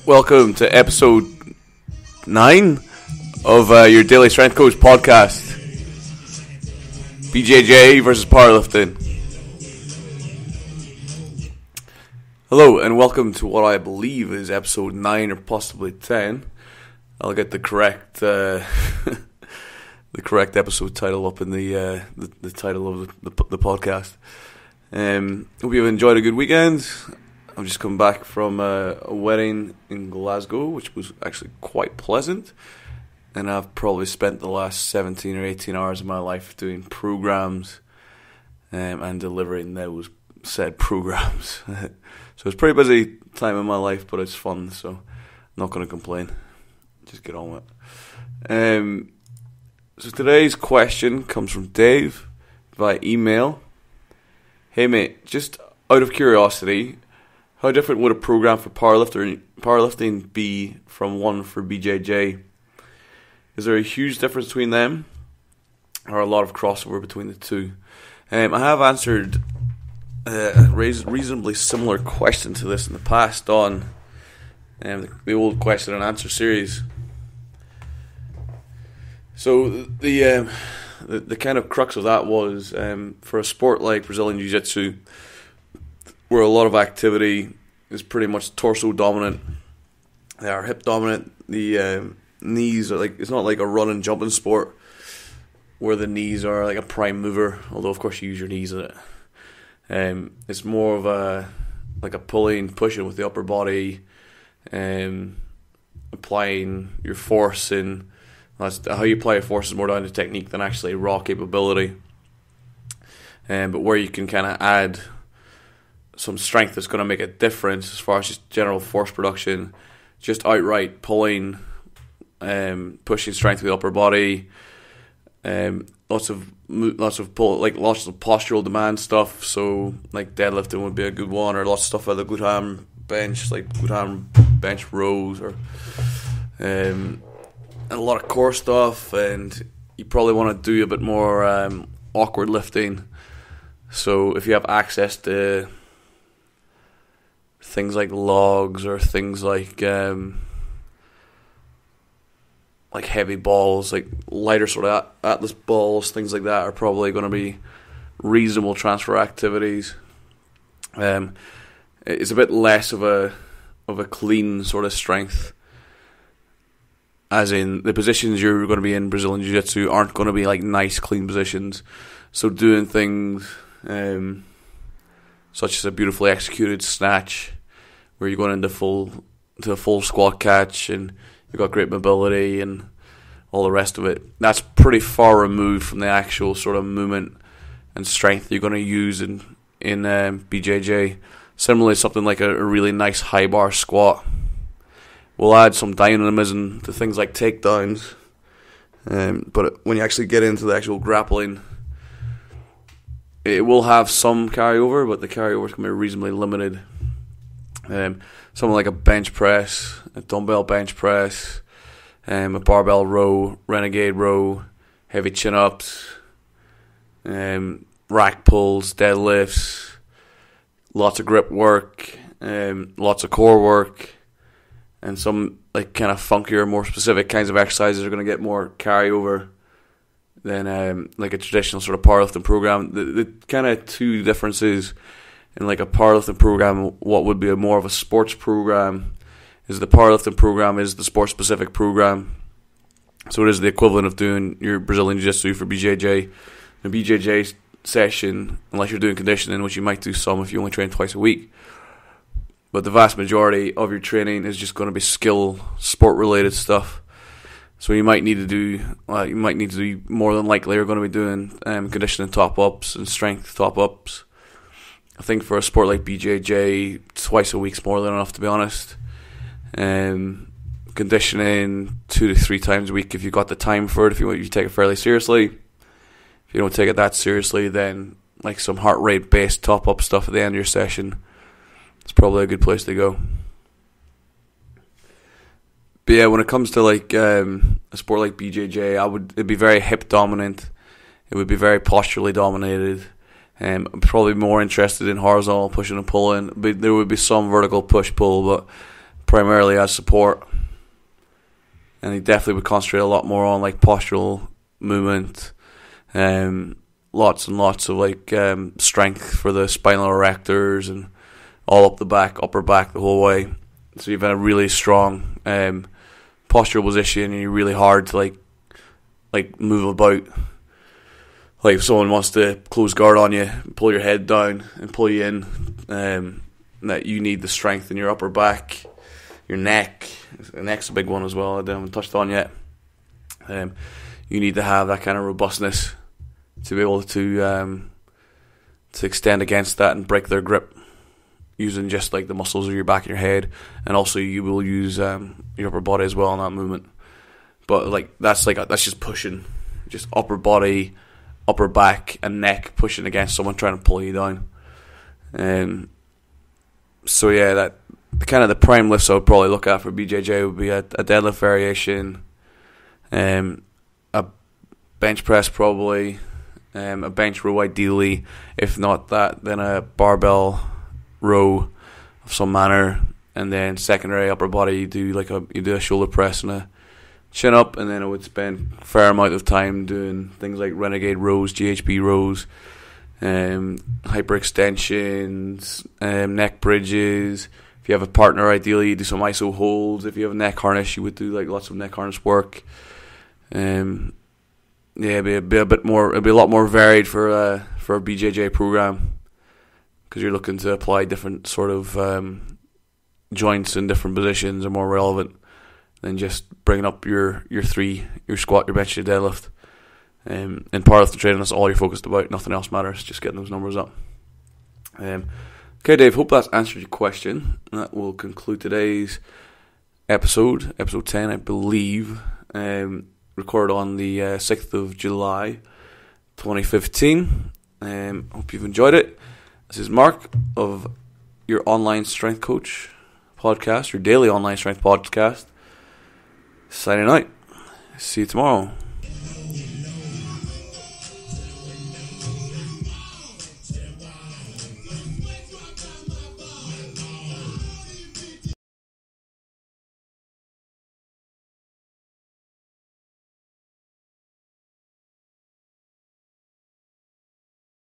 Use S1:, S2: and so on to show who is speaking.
S1: Welcome to episode 9 of your Daily Strength Coach podcast. BJJ versus Powerlifting. Hello and welcome to what I believe is episode 9 or possibly 10. I'll get the correct the correct episode title up in the title of the podcast. Hope you've enjoyed a good weekend. I've just come back from a wedding in Glasgow, which was actually quite pleasant. And I've probably spent the last 17 or 18 hours of my life doing programs and delivering those said programs. So it's a pretty busy time in my life, but it's fun, so I'm not going to complain. Just get on with it. So today's question comes from Dave via email. Hey mate, just out of curiosity, how different would a program for powerlifting be from one for BJJ? Is there a huge difference between them, or a lot of crossover between the two? I have answered a reasonably similar question to this in the past on the old question and answer series. So the kind of crux of that was for a sport like Brazilian Jiu-Jitsu, where a lot of activity is pretty much torso dominant, or hip dominant. The knees are it's not like a run and jumping sport where the knees are like a prime mover, although of course you use your knees in it. It's more of a pulling, pushing with the upper body, applying your force in. That's how you apply your force is more down to technique than actually raw capability. But where you can kind of add some strength that's going to make a difference as far as just general force production, just outright pulling, pushing strength with the upper body, lots of postural demand stuff. So like deadlifting would be a good one, or lots of stuff like the glute ham bench, like glute ham bench rows, or and a lot of core stuff. And you probably want to do a bit more awkward lifting. So if you have access to things like logs or things like heavy balls, like lighter sort of Atlas balls, things like that are probably going to be reasonable transfer activities. It's a bit less of a clean sort of strength, as in the positions you're going to be in Brazilian Jiu-Jitsu aren't going to be like nice clean positions. So doing things such as a beautifully executed snatch, where you're going into a full squat catch and you've got great mobility and all the rest of it, that's pretty far removed from the actual sort of movement and strength you're going to use in BJJ. Similarly, something like a really nice high bar squat will add some dynamism to things like takedowns. But when you actually get into the actual grappling, it will have some carryover, but the carryover is going to be reasonably limited. Something like a bench press, a dumbbell bench press, a barbell row, renegade row, heavy chin-ups, rack pulls, deadlifts, lots of grip work, lots of core work, and some like kind of funkier, more specific kinds of exercises are going to get more carryover than like a traditional sort of powerlifting program. The kind of two differences in like a powerlifting program, what would be more of a sports program, is the powerlifting program is the sport specific program. So it is the equivalent of doing your Brazilian Jiu-Jitsu for BJJ. A BJJ session, unless you're doing conditioning, which you might do some if you only train twice a week, but the vast majority of your training is just going to be skill, sport related stuff. So you might need to do more than likely you're going to be doing conditioning top ups and strength top ups. I think for a sport like BJJ, twice a week's more than enough, to be honest. Conditioning 2 to 3 times a week if you've got the time for it, if you take it fairly seriously. If you don't take it that seriously, then like some heart rate based top up stuff at the end of your session, it's probably a good place to go. But yeah, when it comes to like a sport like BJJ, it'd be very hip dominant. It would be very posturally dominated. I'm probably more interested in horizontal pushing and pulling, but there would be some vertical push pull. But primarily as support, and he definitely would concentrate a lot more on like postural movement, lots and lots of like strength for the spinal erectors and all up the back, upper back the whole way. So you've got a really strong postural position, and you're really hard to like move about. Like if someone wants to close guard on you, pull your head down and pull you in, that you need the strength in your upper back, your neck. The neck's a big one as well. I haven't touched on yet. You need to have that kind of robustness to be able to extend against that and break their grip using just like the muscles of your back and your head, and also you will use your upper body as well in that movement. But like that's just pushing, just upper body, upper back and neck pushing against someone trying to pull you down. So yeah, that kind of the prime lifts I would probably look at for BJJ would be a deadlift variation, a bench press probably, a bench row ideally. If not that, then a barbell row of some manner, and then secondary upper body you do a shoulder press and a chin up, and then I would spend a fair amount of time doing things like renegade rows, GHB rows, hyperextensions, neck bridges. If you have a partner, ideally you do some iso holds. If you have a neck harness, you would do like lots of neck harness work. It'd be a bit more. It'd be a lot more varied for a BJJ program, because you're looking to apply different sort of joints in different positions are more relevant than just bringing up your squat, your bench, your deadlift. In powerlifting training, that's all you're focused about. Nothing else matters. Just getting those numbers up. Okay, Dave. Hope that's answered your question. That will conclude today's episode 10, I believe. Recorded on the 6th of July, 2015. Hope you've enjoyed it. This is Mark of your Online Strength Coach podcast, your daily online strength podcast. Signing out. See you tomorrow.